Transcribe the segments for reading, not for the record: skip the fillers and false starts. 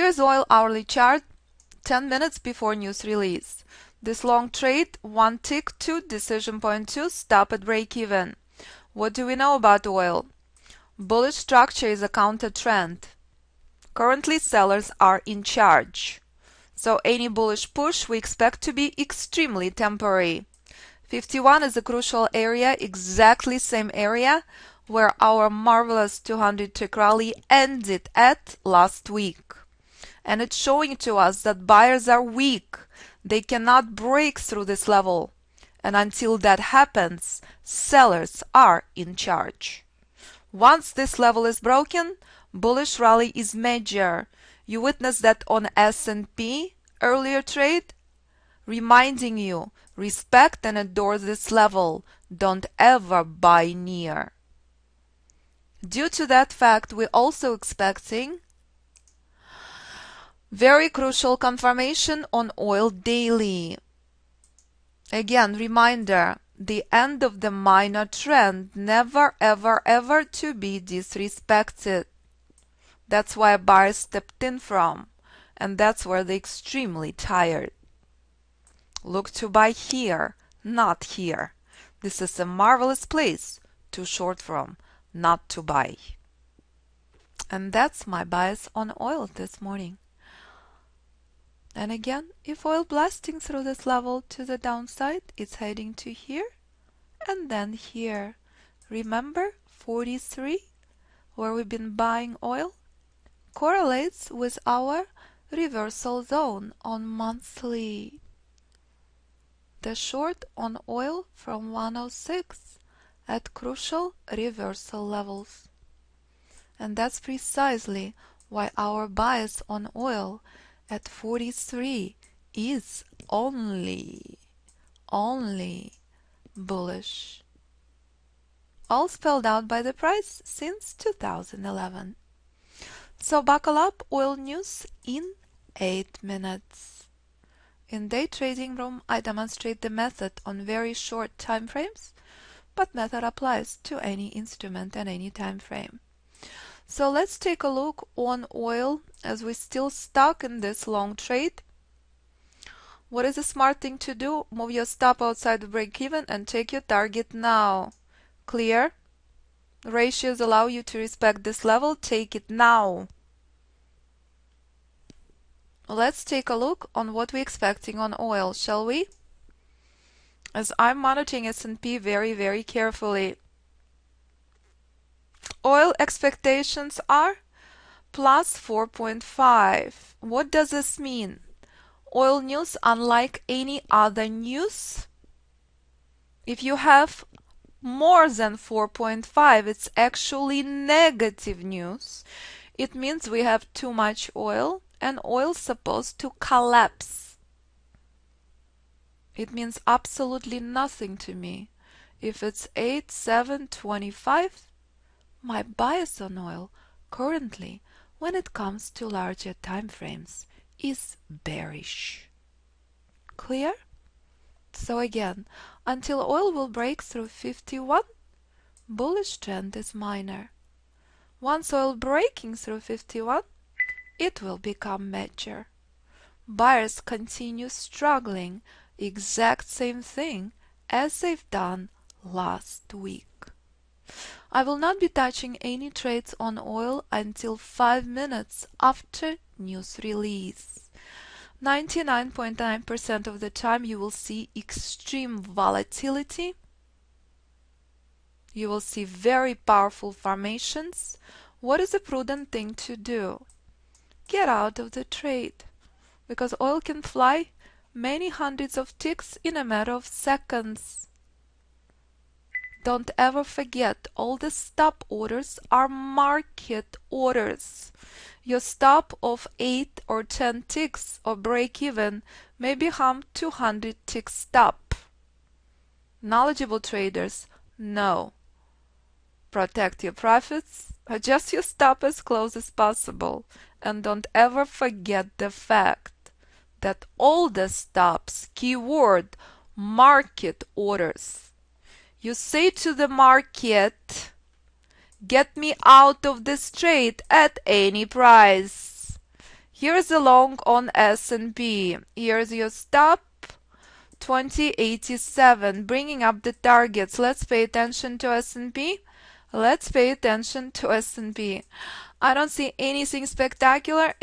Here's oil hourly chart 10 minutes before news release. This long trade, 1 tick to decision point 2, stop at break even. What do we know about oil? Bullish structure is a counter trend. Currently sellers are in charge. So any bullish push we expect to be extremely temporary. 51 is a crucial area, exactly same area where our marvelous 200 tick rally ended at last week. And it's showing to us that buyers are weak. They cannot break through this level. And until that happens, sellers are in charge. Once this level is broken, bullish rally is major. You witnessed that on S&P earlier trade, reminding you, respect and adore this level. Don't ever buy near. Due to that fact, we're also expecting very crucial confirmation on oil daily. Again, reminder, the end of the minor trend, never ever ever to be disrespected. That's why buyers stepped in from, and that's where they're extremely tired. Look to buy here, not here. This is a marvelous place to short from, not to buy. And that's my bias on oil this morning. And again, if oil blasting through this level to the downside, it's heading to here and then here. Remember 43, where we've been buying oil, correlates with our reversal zone on monthly. The short on oil from 106 at crucial reversal levels. And that's precisely why our bias on oil at 43 is only bullish. All spelled out by the price since 2011. So buckle up, oil news in 8 minutes. In day trading room, I demonstrate the method on very short time frames, but method applies to any instrument and any time frame. So let's take a look on oil as we're still stuck in this long trade. What is a smart thing to do? Move your stop outside the break even and take your target now. Clear? Ratios allow you to respect this level. Take it now. Let's take a look on what we're expecting on oil, shall we? As I'm monitoring S&P very carefully. Oil expectations are plus 4.5. What does this mean? Oil news, unlike any other news, if you have more than 4.5, it's actually negative news. It means we have too much oil and oil's supposed to collapse. It means absolutely nothing to me. If it's 8, 7, 25, my bias on oil currently, when it comes to larger time frames, is bearish. Clear? So again, until oil will break through 51, bullish trend is minor. Once oil breaking through 51, it will become major. Buyers continue struggling, exact same thing as they've done last week. I will not be touching any trades on oil until 5 minutes after news release. 99.9% of the time you will see extreme volatility. You will see very powerful formations. What is a prudent thing to do? Get out of the trade, because oil can fly many hundreds of ticks in a matter of seconds. Don't ever forget, all the stop orders are market orders. Your stop of 8 or 10 ticks or break even may become 200 tick stop. Knowledgeable traders know. Protect your profits, adjust your stop as close as possible, and don't ever forget the fact that all the stops, keyword, market orders. You say to the market, get me out of this trade at any price. Here's the long on S&P. Here's your stop. 2087, bringing up the targets. Let's pay attention to S&P. Let's pay attention to S&P. I don't see anything spectacular,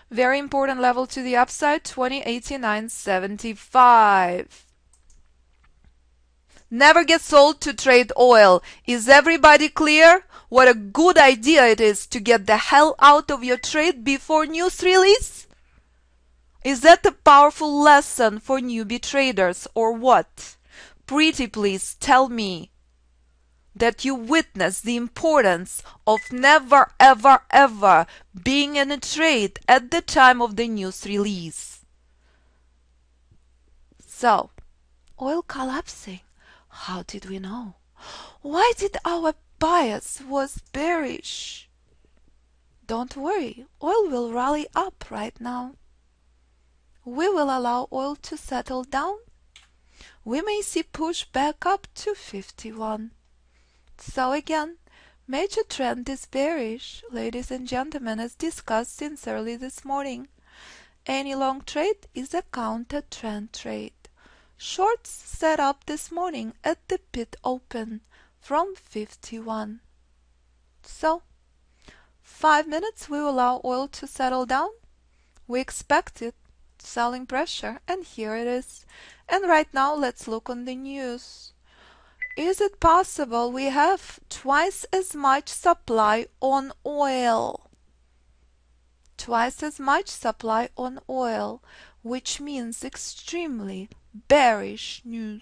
Very important level to the upside, 2089.75. Never get sold to trade oil. Is everybody clear? What a good idea it is to get the hell out of your trade before news release? Is that a powerful lesson for newbie traders or what? Pretty please tell me that you witness the importance of never ever ever being in a trade at the time of the news release. So, oil collapsing. How did we know? Why did our bias was bearish? Don't worry, oil will rally up right now. We will allow oil to settle down. We may see push back up to 51. So again, major trend is bearish, ladies and gentlemen, as discussed since early this morning. Any long trade is a counter trend trade. Shorts set up this morning at the pit open from 51. So, 5 minutes we will allow oil to settle down. We expect it. Selling pressure, and here it is. And right now let's look on the news. Is it possible we have twice as much supply on oil? Twice as much supply on oil, which means extremely bearish news.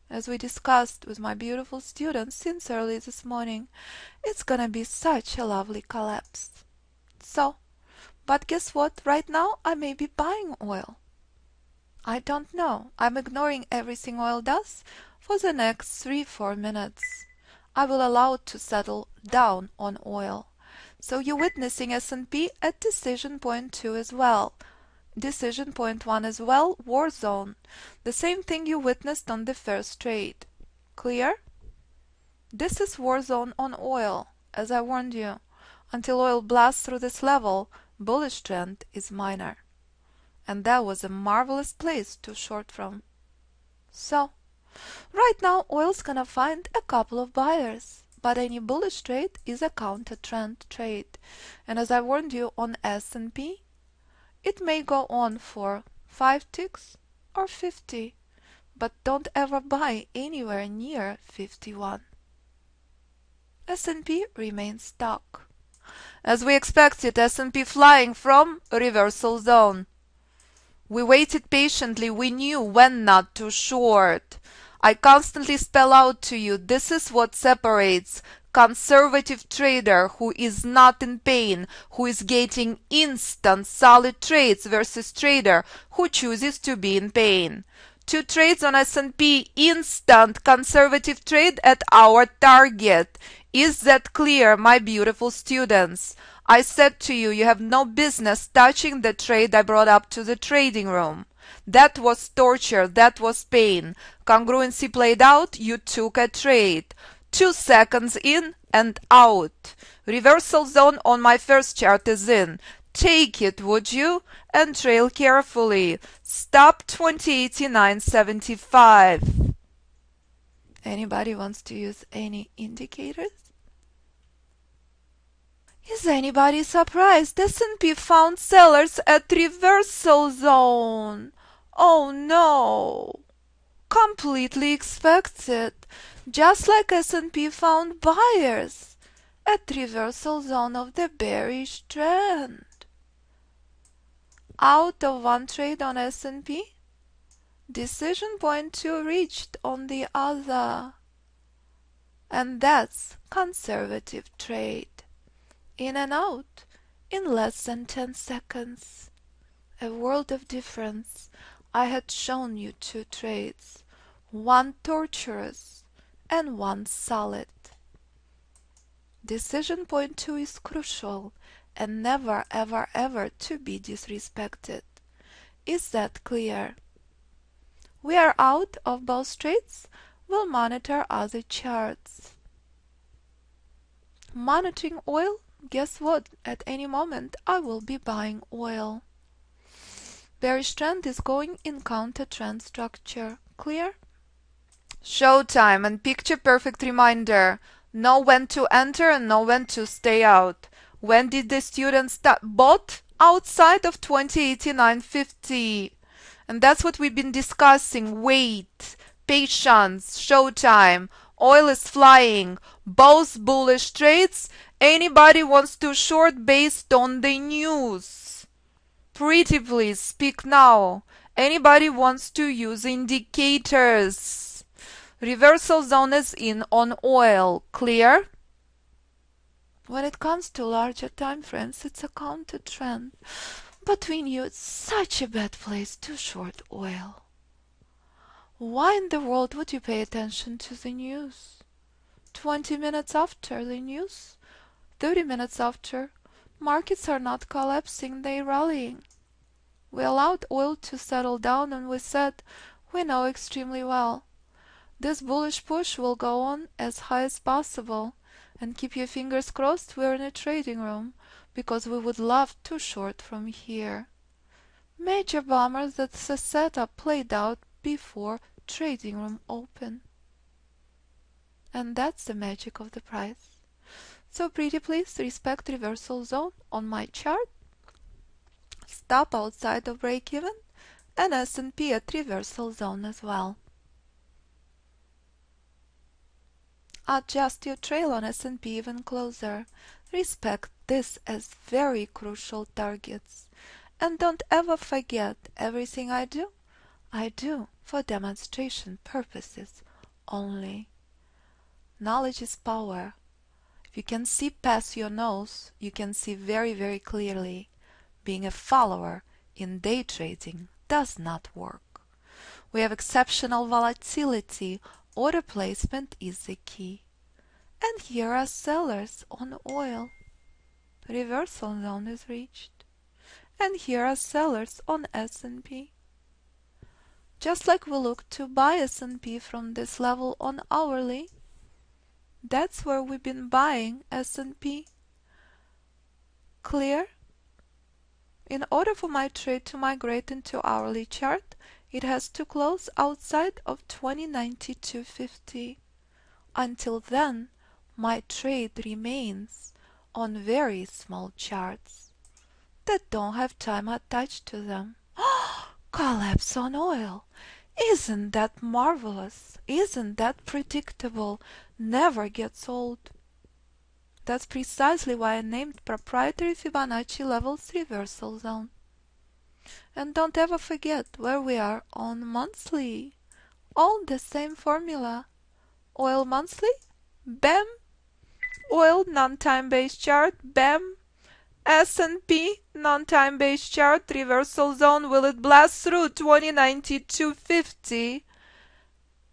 As we discussed with my beautiful students since early this morning, it's gonna be such a lovely collapse. So, but guess what? Right now I may be buying oil. I don't know. I'm ignoring everything oil does for the next 3-4 minutes. I will allow it to settle down on oil. So you're witnessing S&P at decision point 2 as well. Decision point 1 as well, war zone. The same thing you witnessed on the first trade. Clear? This is war zone on oil, as I warned you. Until oil blasts through this level, bullish trend is minor. And that was a marvelous place to short from. So, right now oil's gonna find a couple of buyers, but any bullish trade is a counter trend trade. And as I warned you on S&P, it may go on for 5 ticks or 50, but don't ever buy anywhere near 51. S&P remains stuck. As we expected, S&P flying from reversal zone. We waited patiently, we knew when not to short. I constantly spell out to you, this is what separates conservative trader who is not in pain, who is getting instant solid trades versus trader who chooses to be in pain. 2 trades on S&P, instant conservative trade at our target. Is that clear, my beautiful students? I said to you, you have no business touching the trade I brought up to the trading room. That was torture, that was pain. Congruency played out, you took a trade. 2 seconds in and out. Reversal zone on my first chart is in. Take it, would you? And trail carefully. Stop 2089.75. Anybody wants to use any indicators? Is anybody surprised? S&P found sellers at reversal zone. Oh no! Completely expected. Just like S&P found buyers at reversal zone of the bearish trend. Out of 1 trade on S&P, decision point 2 reached on the other. And that's conservative trade. In and out in less than 10 seconds. A world of difference. I had shown you 2 trades, 1 torturous and 1 solid. Decision point 2 is crucial and never ever ever to be disrespected. Is that clear? We are out of both trades. We'll monitor other charts. Monitoring oil guess what? At any moment I will be buying oil. Bearish trend is going in counter trend structure. Clear? Showtime and picture perfect reminder. Know when to enter and know when to stay out. When did the students start? Bought outside of 2089.50. And that's what we've been discussing. Wait, patience, showtime. Oil is flying. Both bullish trades. Anybody wants to short based on the news? Pretty please, speak now. Anybody wants to use indicators? Reversal zone is in on oil. Clear? When it comes to larger time frames, it's a counter trend. But we knew it's such a bad place to short oil. Why in the world would you pay attention to the news? 20 minutes after the news, 30 minutes after, markets are not collapsing, they're rallying. We allowed oil to settle down and we said, we know extremely well. This bullish push will go on as high as possible. And keep your fingers crossed, we're in a trading room, because we would love to short from here. Major bombers that the setup played out before trading room open. And that's the magic of the price. So pretty please respect reversal zone on my chart. Stop outside of break even and S&P at reversal zone as well. Adjust your trail on S&P even closer. Respect this as very crucial targets. And don't ever forget, everything I do for demonstration purposes only. Knowledge is power. If you can see past your nose, you can see very, very clearly. Being a follower in day trading does not work. We have exceptional volatility. Order placement is the key. And here are sellers on oil. Reversal zone is reached. And here are sellers on S&P. Just like we look to buy S&P from this level on hourly, that's where we've been buying S&P. Clear? In order for my trade to migrate into hourly chart, it has to close outside of 2092.50. Until then, my trade remains on very small charts that don't have time attached to them. Collapse on oil. Isn't that marvelous? Isn't that predictable? Never gets old. That's precisely why I named proprietary Fibonacci levels reversal zone. And don't ever forget where we are on monthly. All the same formula. Oil monthly, BAM. Oil non-time based chart, BAM. S&P non-time based chart, reversal zone, will it blast through 2092.50?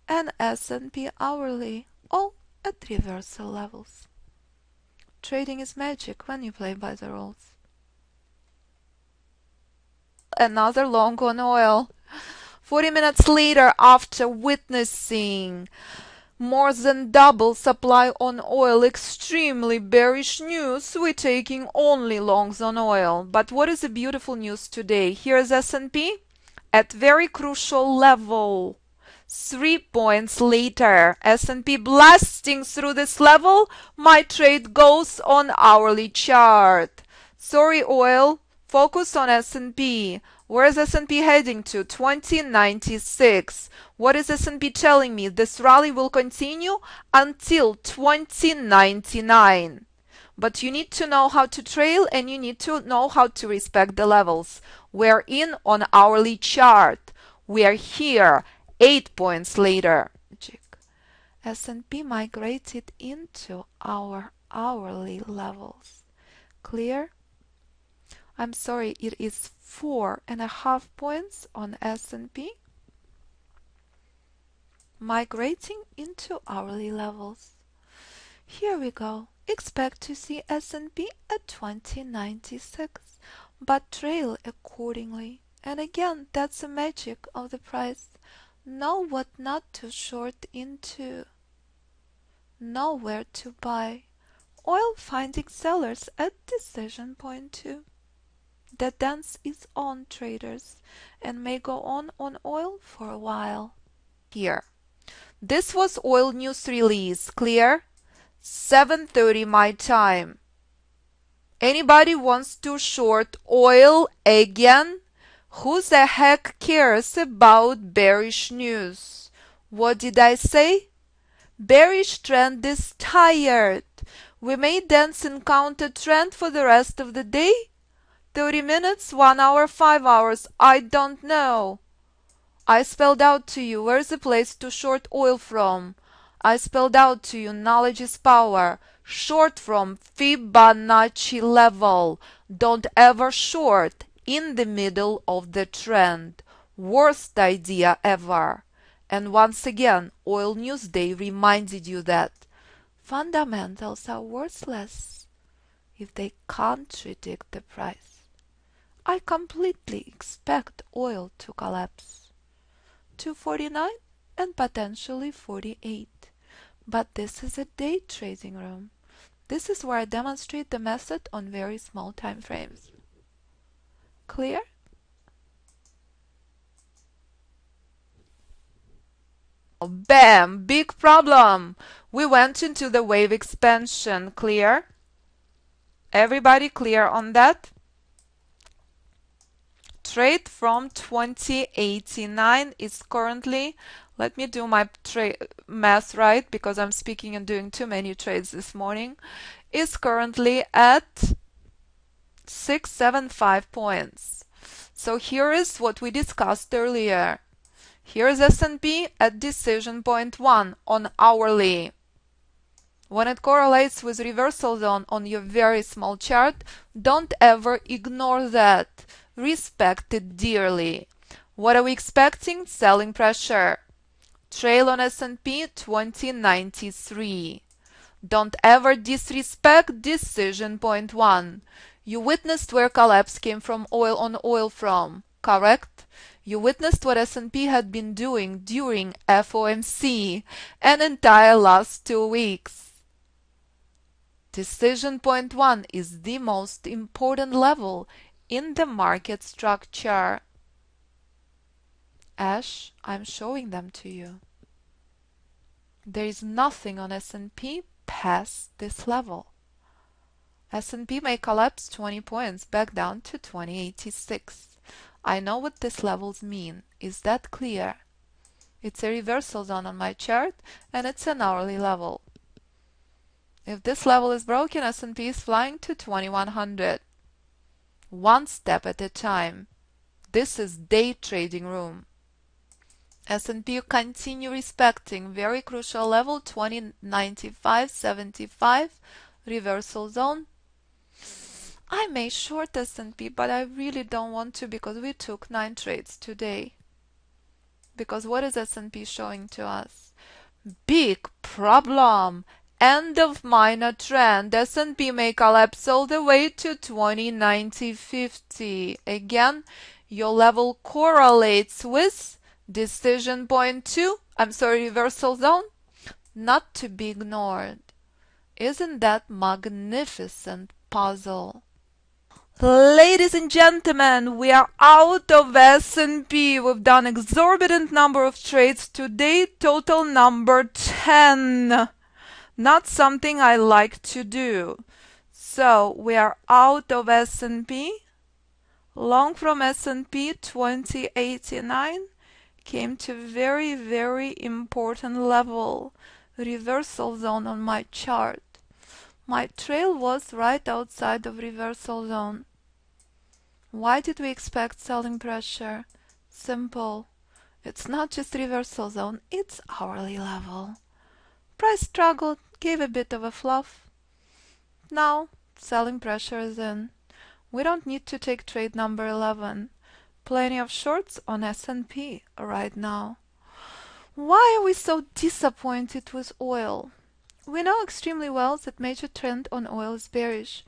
And S&P hourly, all at reversal levels. Trading is magic when you play by the rules. Another long on oil. 40 minutes later, after witnessing more than double supply on oil, extremely bearish news, we're taking only longs on oil. But what is the beautiful news today? Here's S&P at very crucial level. 3 points later, S&P blasting through this level, my trade goes on hourly chart. Sorry oil, focus on S&P. Where is S&P heading to? 2096. What is S&P telling me? This rally will continue until 2099. But you need to know how to trail and you need to know how to respect the levels. We're in on hourly chart. We are here 8 points later. S&P migrated into our hourly levels. Clear? I'm sorry, it is 4.5 points on S&P migrating into hourly levels. Here we go. Expect to see S&P at 2096, but trail accordingly. And again, that's the magic of the price. Know what not to short into. Know where to buy. Oil finding sellers at decision point 2. The dance is on, traders, and may go on oil for a while. Here. This was oil news release. Clear? 7:30 my time. Anybody wants to short oil again? Who the heck cares about bearish news? What did I say? Bearish trend is tired. We may dance in counter trend for the rest of the day? 30 minutes, 1 hour, 5 hours, I don't know. I spelled out to you where's the place to short oil from. I spelled out to you knowledge is power. Short from Fibonacci level. Don't ever short in the middle of the trend. Worst idea ever. And once again, Oil News Day reminded you that fundamentals are worthless if they contradict the price. I completely expect oil to collapse to 49 and potentially 48. But this is a day trading room. This is where I demonstrate the method on very small time frames. Clear? Bam! Big problem! We went into the wave expansion. Clear? Everybody clear on that? Trade from 2089 is currently, let me do my math right because I'm speaking and doing too many trades this morning, is currently at 675 points. So here is what we discussed earlier. Here is S&P at decision point 1 on hourly. When it correlates with reversal zone on your very small chart, don't ever ignore that. Respect it dearly. What are we expecting? Selling pressure. Trail on S&P 2093. Don't ever disrespect decision point 1. You witnessed where collapse came from oil on oil from, correct? You witnessed what S&P had been doing during FOMC an entire last 2 weeks. Decision point 1 is the most important level in the market structure. Ash, I'm showing them to you. There is nothing on S&P past this level. S&P may collapse 20 points back down to 2086. I know what these levels mean. Is that clear? It's a reversal zone on my chart and it's an hourly level. If this level is broken, S&P is flying to 2100. One step at a time. This is day trading room. S&P continue respecting very crucial level 2095.75 reversal zone. I may short S&P, but I really don't want to because we took 9 trades today. Because what is S&P showing to us? Big problem. End of minor trend. S&P may collapse all the way to 2090.50. Again, your level correlates with decision point 2. Reversal zone. Not to be ignored. Isn't that magnificent puzzle? Ladies and gentlemen, we are out of S&P. We've done exorbitant number of trades today, total number 10. Not something I like to do. So we are out of S&P. Long from S&P 2089 came to very, very important level. Reversal zone on my chart. My trail was right outside of reversal zone. Why did we expect selling pressure? Simple. It's not just reversal zone, it's hourly level. Price struggled, gave a bit of a fluff. Now, selling pressure is in. We don't need to take trade number 11. Plenty of shorts on S&P right now. Why are we so disappointed with oil? We know extremely well that major trend on oil is bearish.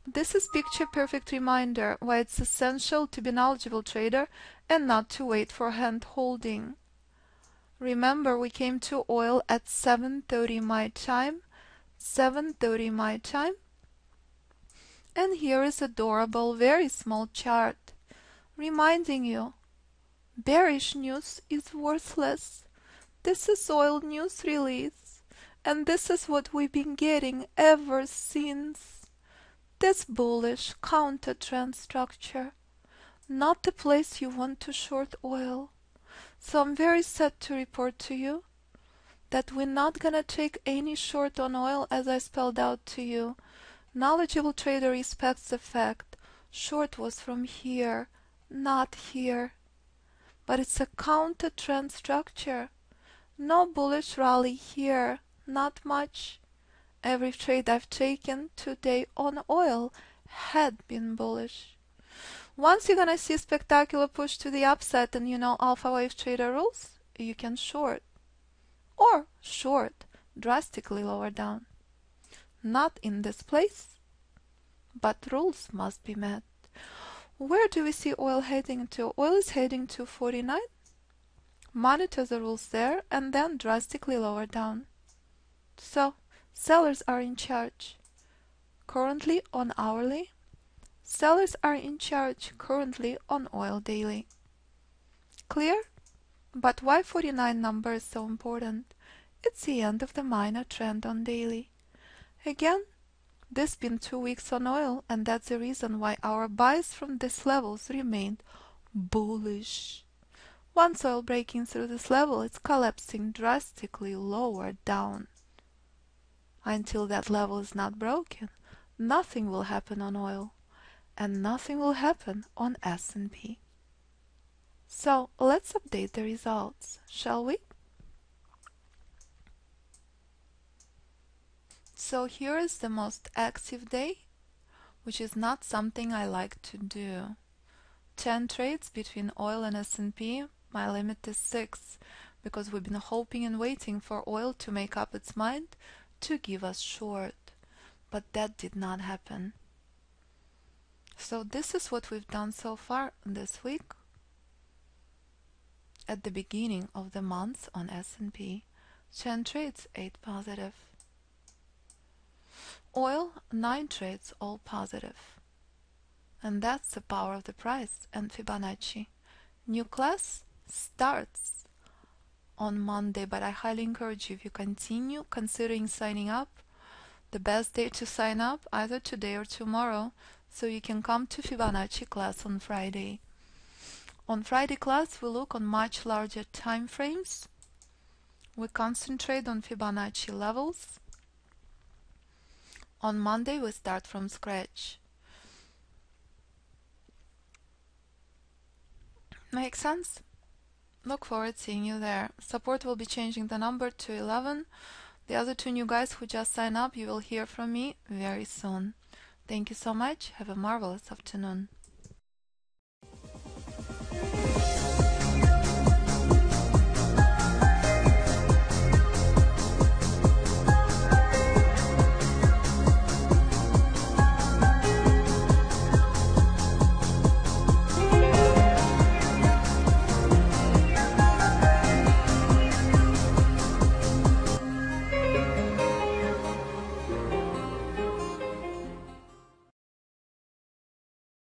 This is picture perfect reminder why it's essential to be a knowledgeable trader and not to wait for hand holding. Remember, we came to oil at 7:30 my time. 7:30 my time. And here is adorable, very small chart reminding you bearish news is worthless. This is oil news release, and this is what we've been getting ever since. This bullish counter trend structure, not the place you want to short oil. So I'm very sad to report to you that we're not gonna take any short on oil as I spelled out to you. Knowledgeable trader respects the fact short was from here, not here. But it's a counter trend structure. No bullish rally here, not much. Every trade I've taken today on oil had been bullish. Once you're gonna see a spectacular push to the upside and you know alpha wave trader rules, you can short. Or short drastically lower down. Not in this place, but rules must be met. Where do we see oil heading to? Oil is heading to 49. Monitor the rules there and then drastically lower down. So, sellers are in charge. Currently on hourly, sellers are in charge currently on oil daily. Clear? But why 49 number is so important? It's the end of the minor trend on daily. Again, this been 2 weeks on oil, and that's the reason why our buys from these levels remained bullish. Once oil breaking through this level, it's collapsing drastically lower down. Until that level is not broken, nothing will happen on oil, and nothing will happen on S&P. So let's update the results, shall we? So here is the most active day, which is not something I like to do. 10 trades between oil and S&P, my limit is 6, because we've been hoping and waiting for oil to make up its mind to give us short, but that did not happen. So this is what we've done so far this week. At the beginning of the month on S&P, 10 trades, 8 positive. Oil, 9 trades, all positive. And that's the power of the price and Fibonacci. New class starts on Monday, but I highly encourage you, if you continue considering signing up, the best day to sign up either today or tomorrow, so you can come to Fibonacci class on Friday. On Friday class, we look on much larger time frames. We concentrate on Fibonacci levels. On Monday, we start from scratch. Make sense? Look forward to seeing you there. Support will be changing the number to 11. The other 2 new guys who just signed up, you will hear from me very soon. Thank you so much. Have a marvelous afternoon.